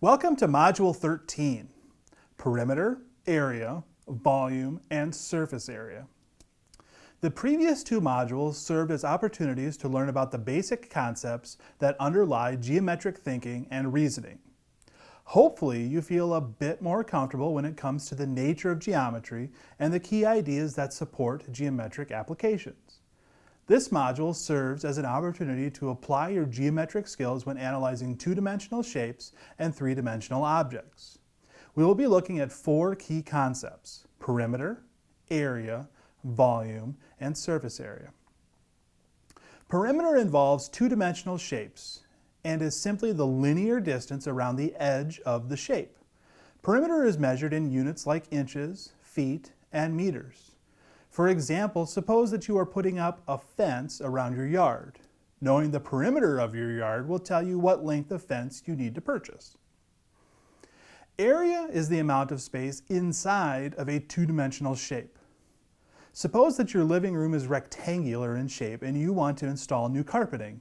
Welcome to Module 13, Perimeter, Area, Volume, and Surface Area. The previous two modules served as opportunities to learn about the basic concepts that underlie geometric thinking and reasoning. Hopefully, you feel a bit more comfortable when it comes to the nature of geometry and the key ideas that support geometric applications. This module serves as an opportunity to apply your geometric skills when analyzing two-dimensional shapes and three-dimensional objects. We will be looking at four key concepts: perimeter, area, volume, and surface area. Perimeter involves two-dimensional shapes and is simply the linear distance around the edge of the shape. Perimeter is measured in units like inches, feet, and meters. For example, suppose that you are putting up a fence around your yard. Knowing the perimeter of your yard will tell you what length of fence you need to purchase. Area is the amount of space inside of a two-dimensional shape. Suppose that your living room is rectangular in shape and you want to install new carpeting.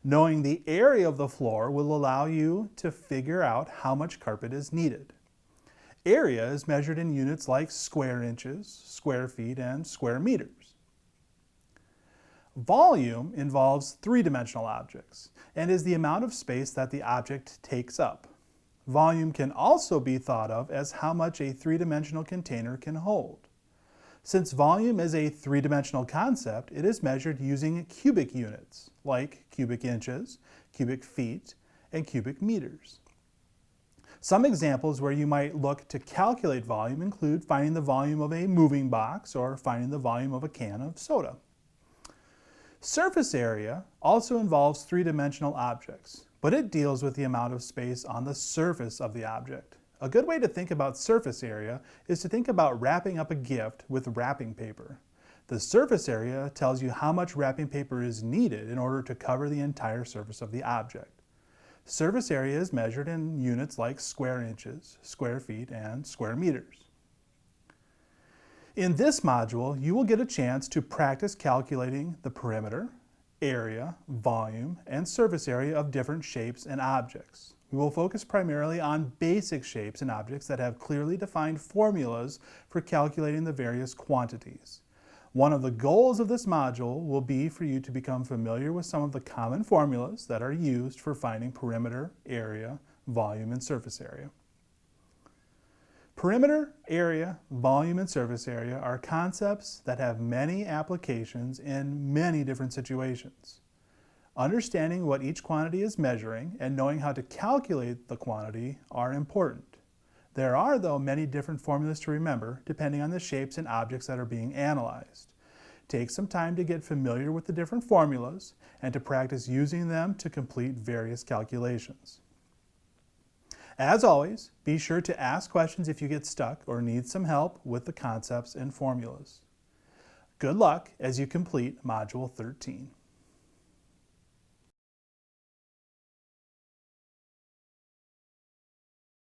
Knowing the area of the floor will allow you to figure out how much carpet is needed. Area is measured in units like square inches, square feet, and square meters. Volume involves three-dimensional objects and is the amount of space that the object takes up. Volume can also be thought of as how much a three-dimensional container can hold. Since volume is a three-dimensional concept, it is measured using cubic units like cubic inches, cubic feet, and cubic meters. Some examples where you might look to calculate volume include finding the volume of a moving box or finding the volume of a can of soda. Surface area also involves three-dimensional objects, but it deals with the amount of space on the surface of the object. A good way to think about surface area is to think about wrapping up a gift with wrapping paper. The surface area tells you how much wrapping paper is needed in order to cover the entire surface of the object. Surface area is measured in units like square inches, square feet, and square meters. In this module, you will get a chance to practice calculating the perimeter, area, volume, and surface area of different shapes and objects. We will focus primarily on basic shapes and objects that have clearly defined formulas for calculating the various quantities. One of the goals of this module will be for you to become familiar with some of the common formulas that are used for finding perimeter, area, volume, and surface area. Perimeter, area, volume, and surface area are concepts that have many applications in many different situations. Understanding what each quantity is measuring and knowing how to calculate the quantity are important. There are, though, many different formulas to remember depending on the shapes and objects that are being analyzed. Take some time to get familiar with the different formulas and to practice using them to complete various calculations. As always, be sure to ask questions if you get stuck or need some help with the concepts and formulas. Good luck as you complete Module 13.